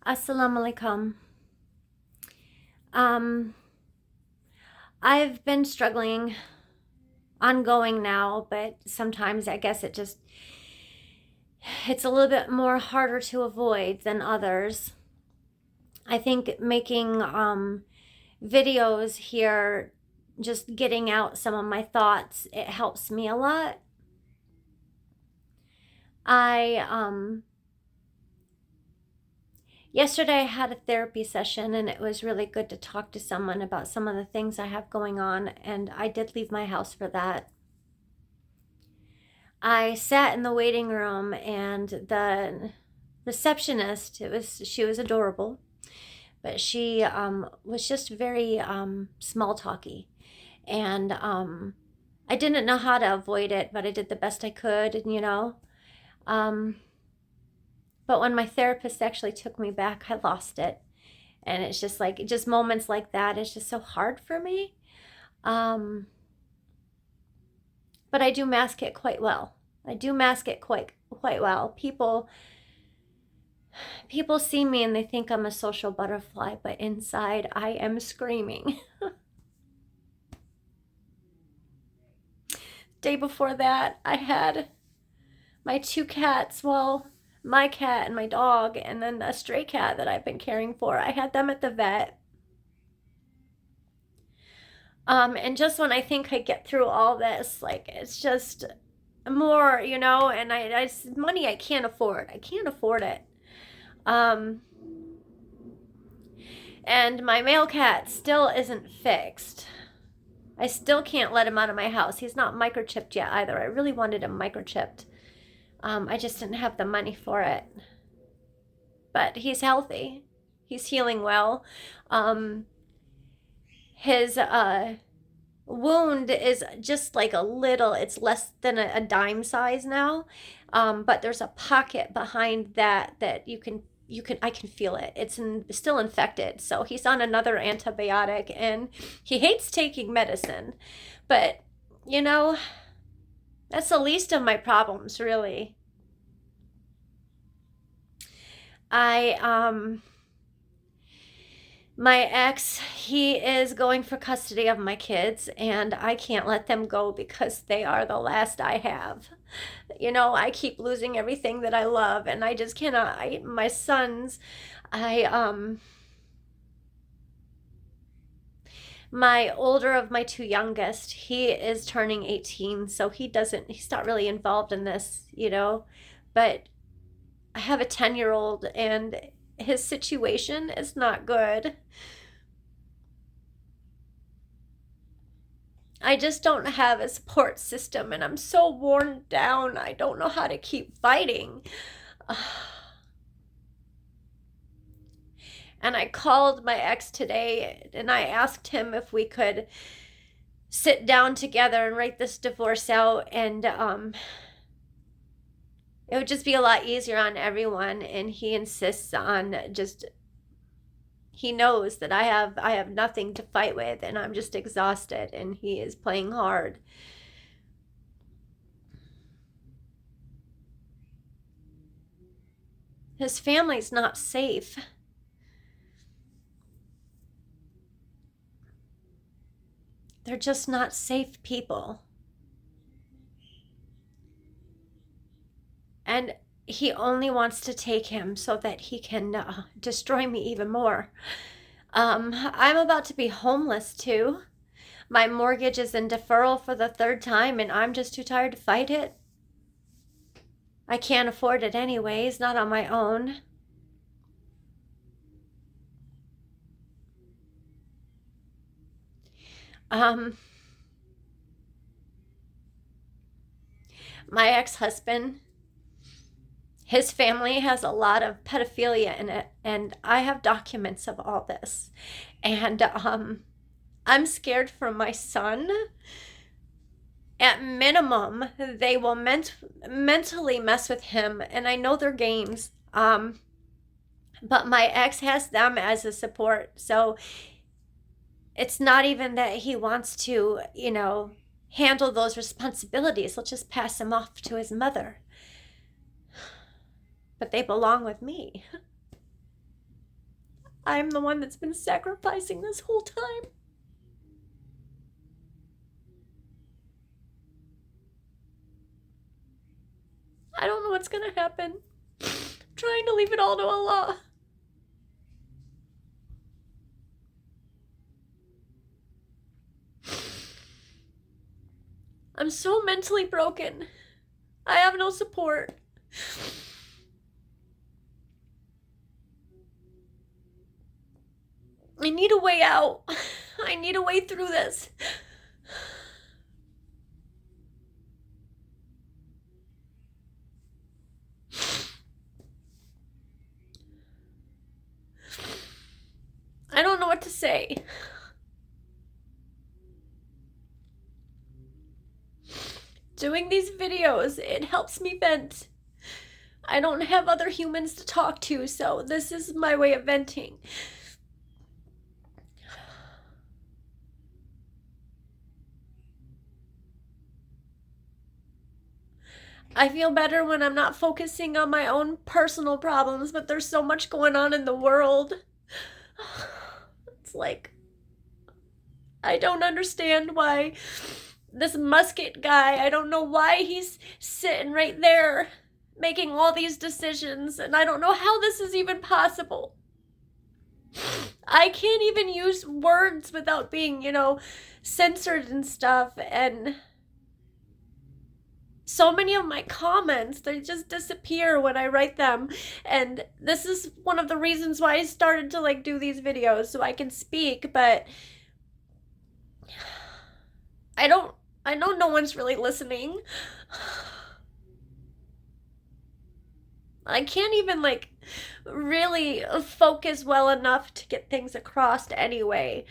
Assalamu alaikum. Um, I've been struggling ongoing now, but sometimes I guess it's a little bit more harder to avoid than others. I think making videos here, just getting out some of my thoughts, it helps me a lot. I Yesterday I had a therapy session and it was really good to talk to someone about some of the things I have going on, and I did leave my house for that. I sat in the waiting room and the receptionist, she was adorable, but she was just very small talky, and I didn't know how to avoid it, but I did the best I could, um, but when my therapist actually took me back, I lost it. And it's just like, just moments like that, it's just so hard for me. Um, but I do mask it quite well. I do mask it quite well. People see me and they think I'm a social butterfly, but inside I am screaming. Day before that, I had my two cats, well, my cat and my dog, and then a stray cat that I've been caring for. I had them at the vet. And just when I think I get through all this, like, it's just more, and money I can't afford. I can't afford it. Um, and my male cat still isn't fixed. I still can't let him out of my house. He's not microchipped yet either. I really wanted him microchipped. I just didn't have the money for it. But he's healthy. He's healing well. His wound is just like it's less than a dime size now. But there's a pocket behind that I can feel it. It's still infected. So he's on another antibiotic and he hates taking medicine. But, that's the least of my problems, really. My ex, he is going for custody of my kids, and I can't let them go because they are the last I have. I keep losing everything that I love, and I just cannot. My sons, my older of my two youngest, he is turning 18, so he's not really involved in this, but I have a 10-year-old and his situation is not good. I just don't have a support system and I'm so worn down. I don't know how to keep fighting. And I called my ex today and I asked him if we could sit down together and write this divorce out, and it would just be a lot easier on everyone. And he insists on he knows that I have nothing to fight with and I'm just exhausted, and he is playing hard. His family's not safe. They're just not safe people. And he only wants to take him so that he can destroy me even more. I'm about to be homeless too. My mortgage is in deferral for the third time, and I'm just too tired to fight it. I can't afford it anyways, not on my own. My ex-husband, his family has a lot of pedophilia in it, and I have documents of all this. And I'm scared for my son. At minimum, they will mentally mess with him, and I know their games. But my ex has them as a support, so it's not even that he wants to, handle those responsibilities. Let's just pass him off to his mother. But they belong with me. I'm the one that's been sacrificing this whole time. I don't know what's gonna happen. I'm trying to leave it all to Allah. I'm so mentally broken. I have no support. I need a way out. I need a way through this. I don't know what to say. Doing these videos, it helps me vent. I don't have other humans to talk to, so this is my way of venting. I feel better when I'm not focusing on my own personal problems, but there's so much going on in the world. It's like, I don't understand why this Muscat guy, I don't know why he's sitting right there making all these decisions, and I don't know how this is even possible. I can't even use words without being, censored and stuff, and so many of my comments, they just disappear when I write them, and this is one of the reasons why I started to do these videos, so I can speak, but I know no one's really listening. I can't even really focus well enough to get things across anyway.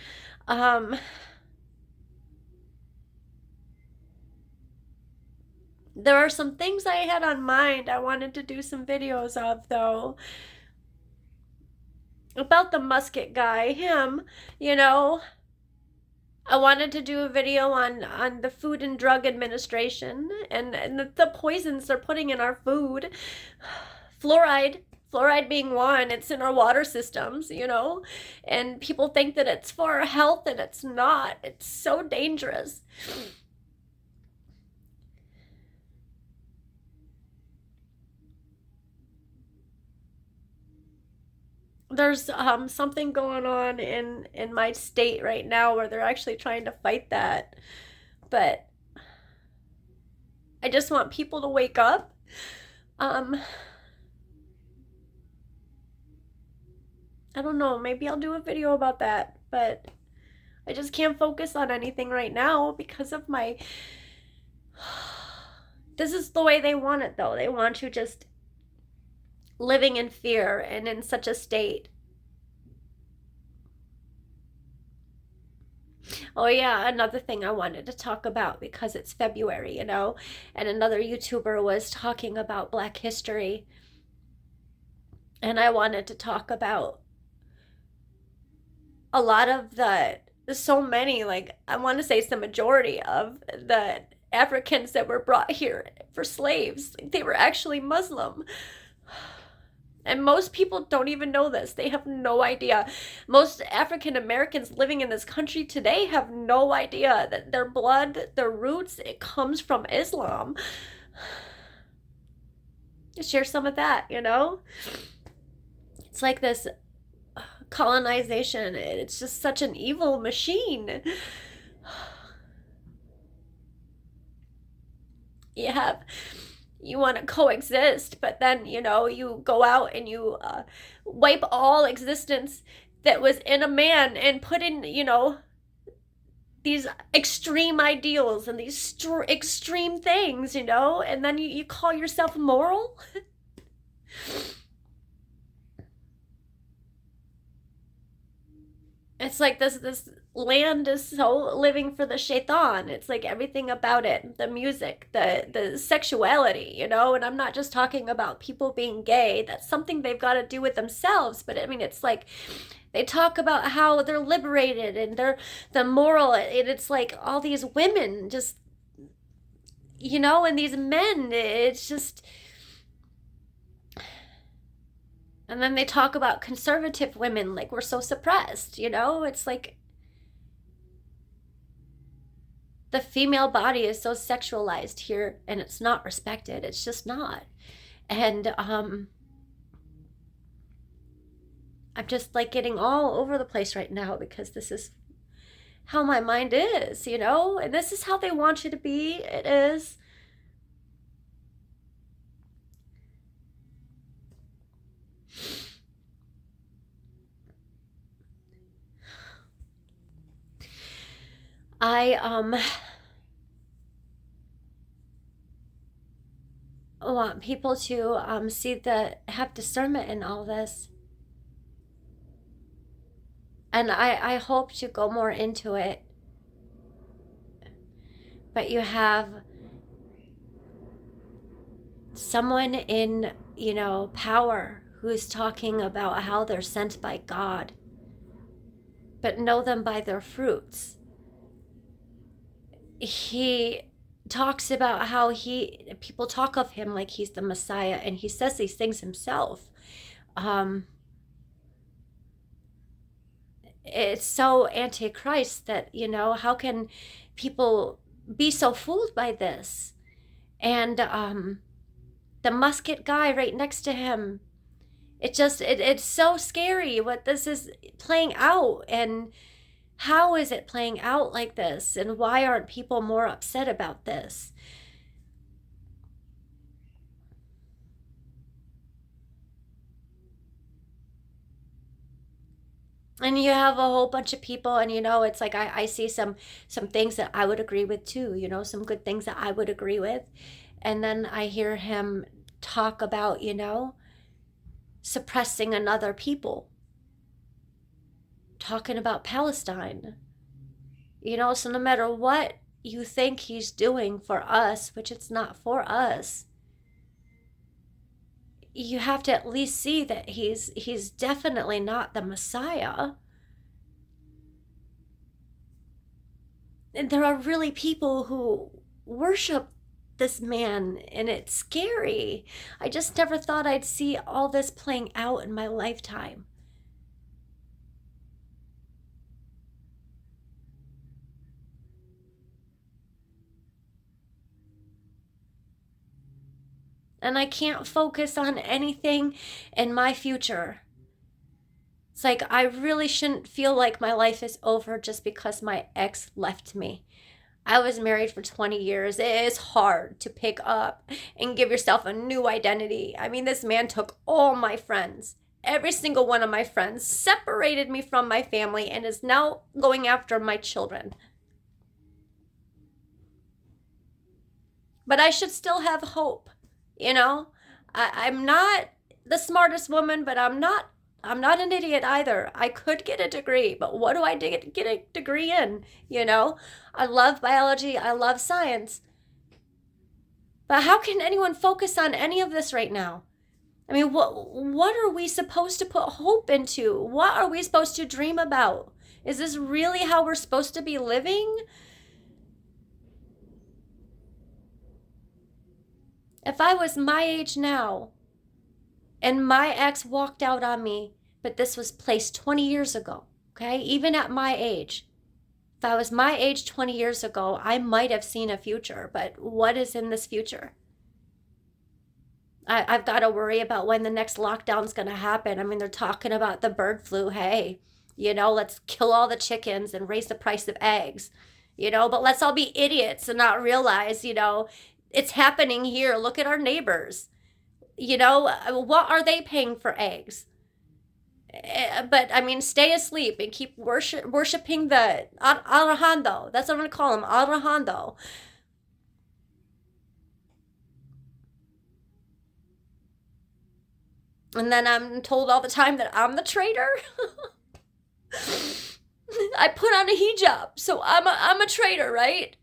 There are some things I had on mind I wanted to do some videos of, though. About the Muscat guy, him, I wanted to do a video on the Food and Drug Administration and the poisons they're putting in our food. Fluoride being one, it's in our water systems, and people think that it's for our health, and it's not. It's so dangerous. There's something going on in my state right now where they're actually trying to fight that, but I just want people to wake up. I don't know, maybe I'll do a video about that, but I just can't focus on anything right now because of my... This is the way they want it, though. They want you just living in fear and in such a state. Oh yeah, another thing I wanted to talk about because it's February, and another YouTuber was talking about Black history, and I wanted to talk about a lot of so many, I want to say it's the majority of the Africans that were brought here for slaves. They were actually Muslim. And most people don't even know this. They have no idea. Most African Americans living in this country today have no idea that their blood, their roots, it comes from Islam. Share some of that, It's like this colonization. It's just such an evil machine. You want to coexist, but then you go out and you wipe all existence that was in a man and put in these extreme ideals and these extreme things, and then you call yourself moral. It's like this land is so living for the shaitan. It's like everything about it, the music, the sexuality, and I'm not just talking about people being gay. That's something they've got to do with themselves, but I mean, it's like they talk about how they're liberated and they're the moral, and it's like all these women just, and these men, it's just, I And then they talk about conservative women like we're so suppressed, you know? It's like the female body is so sexualized here and it's not respected. It's just not. And I'm just like getting all over the place right now because this is how my mind is, you know? And this is how they want you to be. It is. I want people to have discernment in all this. And I hope to go more into it. But you have someone in, power who's talking about how they're sent by God. But know them by their fruits. He talks about how people talk of him like he's the Messiah, and he says these things himself. It's so anti-Christ that, how can people be so fooled by this? And the musket guy right next to him, it's so scary what this is playing out. And how is it playing out like this? And why aren't people more upset about this? And you have a whole bunch of people, and it's like I see some things that I would agree with too, some good things that I would agree with. And then I hear him talk about, suppressing another people. Talking about Palestine. So no matter what you think he's doing for us, which it's not for us, you have to at least see that he's definitely not the Messiah. And there are really people who worship this man, and it's scary. I just never thought I'd see all this playing out in my lifetime. And I can't focus on anything in my future. It's like I really shouldn't feel like my life is over just because my ex left me. I was married for 20 years. It is hard to pick up and give yourself a new identity. I mean, this man took all my friends, every single one of my friends, separated me from my family, and is now going after my children. But I should still have hope. I'm not the smartest woman, but I'm not an idiot either. I could get a degree, but what do I get a degree in? I love biology. I love science. But how can anyone focus on any of this right now? I mean, what are we supposed to put hope into? What are we supposed to dream about? Is this really how we're supposed to be living? If I was my age now and my ex walked out on me, but this was placed 20 years ago, okay? Even at my age, if I was my age 20 years ago, I might have seen a future, but what is in this future? I've got to worry about when the next lockdown's going to happen. I mean, they're talking about the bird flu. Hey, let's kill all the chickens and raise the price of eggs, but let's all be idiots and not realize, it's happening here. Look at our neighbors. What are they paying for eggs? But I mean, stay asleep and keep worshiping the Arahando. That's what I'm going to call him, Arahando. And then I'm told all the time that I'm the traitor. I put on a hijab, so I'm a traitor, right?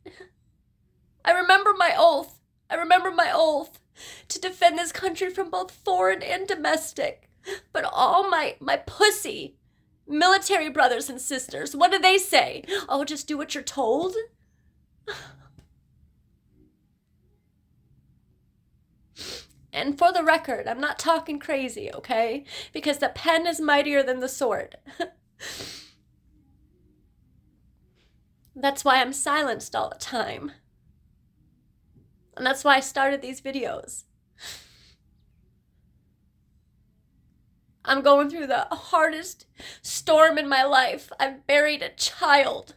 I remember my oath to defend this country from both foreign and domestic. But all my pussy military brothers and sisters, what do they say? Oh, just do what you're told? And for the record, I'm not talking crazy, okay? Because the pen is mightier than the sword. That's why I'm silenced all the time. And that's why I started these videos. I'm going through the hardest storm in my life. I've buried a child.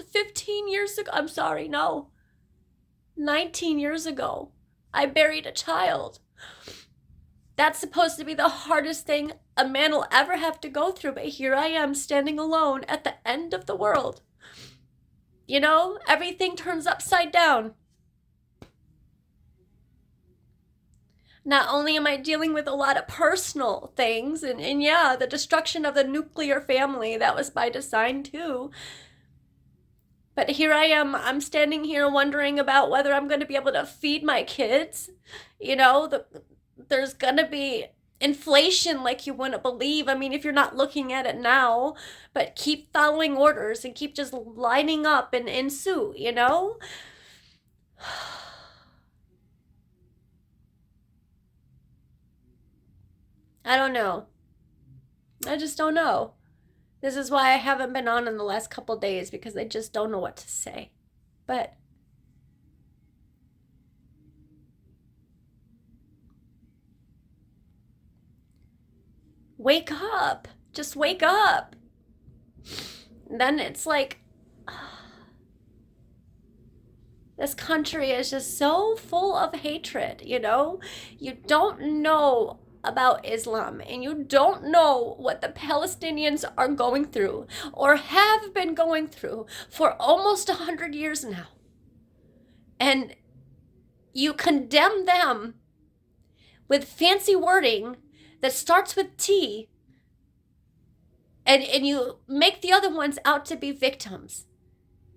15 years ago. I'm sorry, no. 19 years ago. I buried a child. That's supposed to be the hardest thing a man will ever have to go through, but here I am standing alone at the end of the world. You know, everything turns upside down. Not only am I dealing with a lot of personal things, and yeah, the destruction of the nuclear family, that was by design too. But here I am, I'm standing here wondering about whether I'm going to be able to feed my kids. You know, there's going to be inflation like you wouldn't believe. I mean, if you're not looking at it now, but keep following orders and keep just lining up and in suit, you know? I don't know. I just don't know. This is why I haven't been on in the last couple days, because I just don't know what to say. But wake up. Just wake up. And then it's like, this country is just so full of hatred, you know? You don't know about Islam, and you don't know what the Palestinians are going through or have been going through for almost 100 years now. And you condemn them with fancy wording that starts with T, and you make the other ones out to be victims.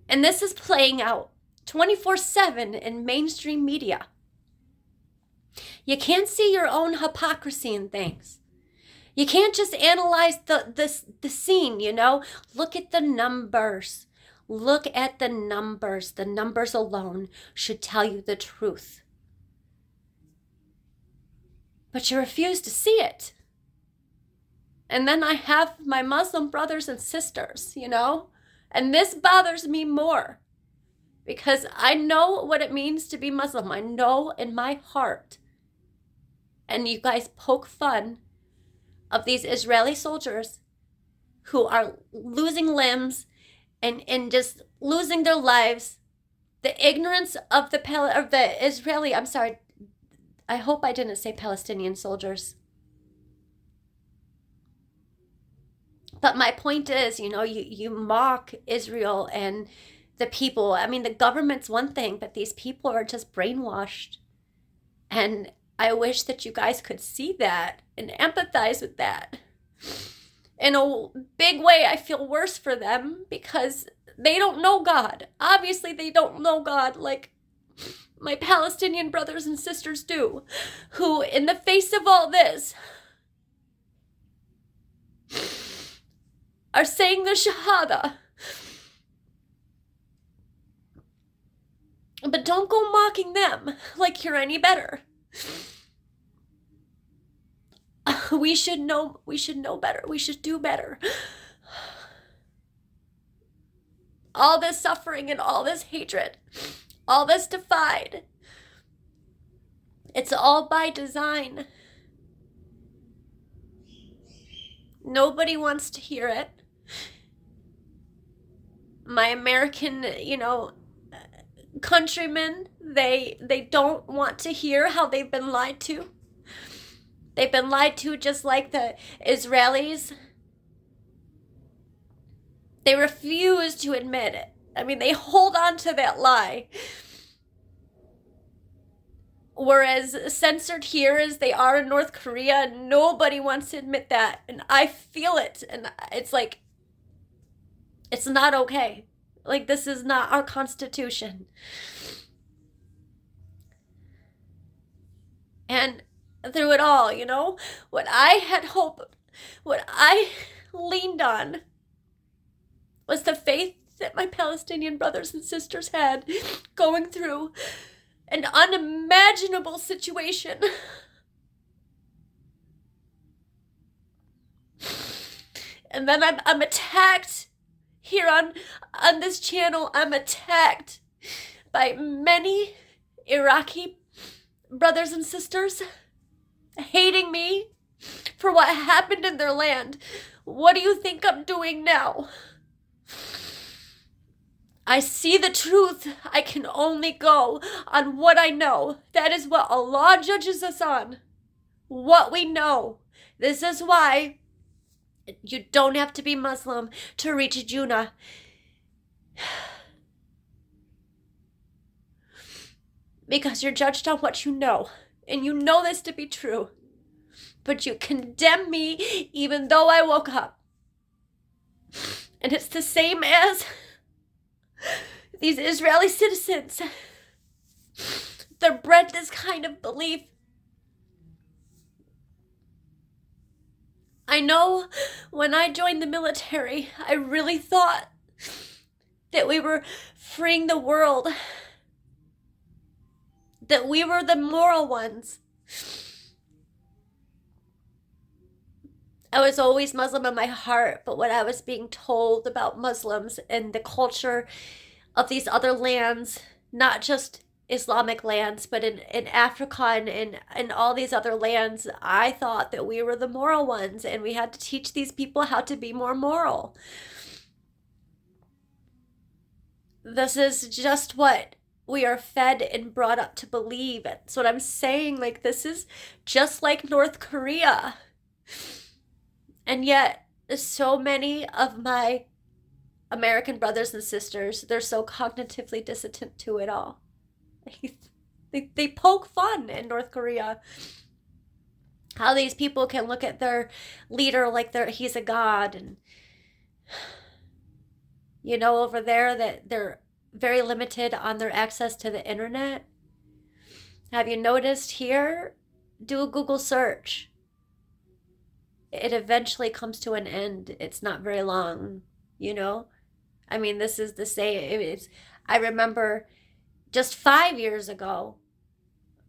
And this is playing out 24/7 in mainstream media. You can't see your own hypocrisy in things. You can't just analyze the scene, you know? Look at the numbers. Look at the numbers. The numbers alone should tell you the truth. But you refuse to see it. And then I have my Muslim brothers and sisters, you know? And this bothers me more, because I know what it means to be Muslim. I know in my heart. And you guys poke fun of these Israeli soldiers who are losing limbs and just losing their lives. The ignorance of the Israeli, I'm sorry, I hope I didn't say Palestinian soldiers. But my point is, you know, you mock Israel and the people. I mean, the government's one thing, but these people are just brainwashed. And I wish that you guys could see that and empathize with that. In a big way, I feel worse for them because they don't know God. Obviously, they don't know God like my Palestinian brothers and sisters do, who, in the face of all this, are saying the Shahada. But don't go mocking them like you're any better. We should know better. We should do better. All this suffering and all this hatred, all this divide, it's all by design. Nobody wants to hear it. My American, you know, countrymen, they don't want to hear how they've been lied to. They've been lied to just like the Israelis. They refuse to admit it. I mean, they hold on to that lie. Whereas censored here as they are in North Korea, nobody wants to admit that. And I feel it. And it's like, it's not okay. Like, this is not our Constitution. And through it all, you know, what I had hoped, what I leaned on was the faith that my Palestinian brothers and sisters had going through an unimaginable situation. And then I'm attacked here on this channel. I'm attacked by many Iraqi brothers and sisters hating me for what happened in their land. What do you think I'm doing now? I see the truth. I can only go on what I know. That is what Allah judges us on. What we know. This is why you don't have to be Muslim to reach Jannah. Because you're judged on what you know. And you know this to be true. But you condemn me even though I woke up. And it's the same as these Israeli citizens. They're bred this kind of belief. I know when I joined the military, I really thought that we were freeing the world. That we were the moral ones. I was always Muslim in my heart, but when I was being told about Muslims and the culture of these other lands, not just Islamic lands, but in Africa and in all these other lands, I thought that we were the moral ones and we had to teach these people how to be more moral. This is just what we are fed and brought up to believe. That's what I'm saying. Like, this is just like North Korea. And yet, so many of my American brothers and sisters, they're so cognitively dissident to it all. They poke fun in North Korea. How these people can look at their leader like he's a god. And, you know, over there that they're very limited on their access to the internet. Have you noticed here? Do a Google search. It eventually comes to an end. It's not very long, you know? I mean, this is the same. I remember just 5 years ago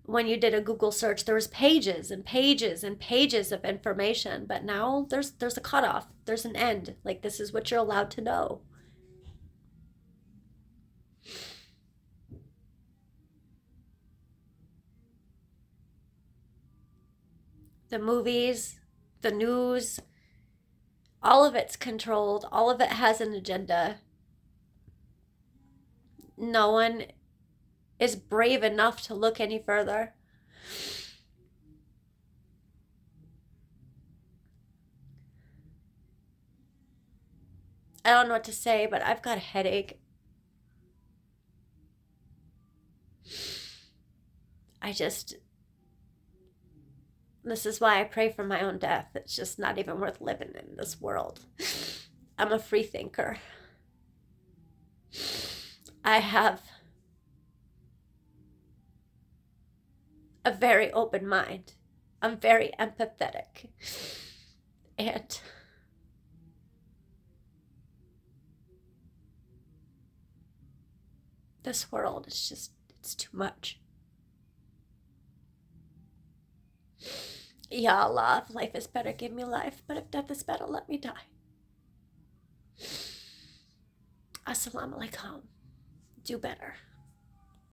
when you did a Google search, there was pages and pages and pages of information. But now there's a cutoff. There's an end. Like, this is what you're allowed to know. The movies, the news, all of it's controlled. All of it has an agenda. No one is brave enough to look any further. I don't know what to say, but I've got a headache. This is why I pray for my own death. It's just not even worth living in this world. I'm a free thinker. I have a very open mind. I'm very empathetic. And this world is just, it's too much. Ya Allah, if life is better, give me life. But if death is better, let me die. Assalamu alaikum. Do better.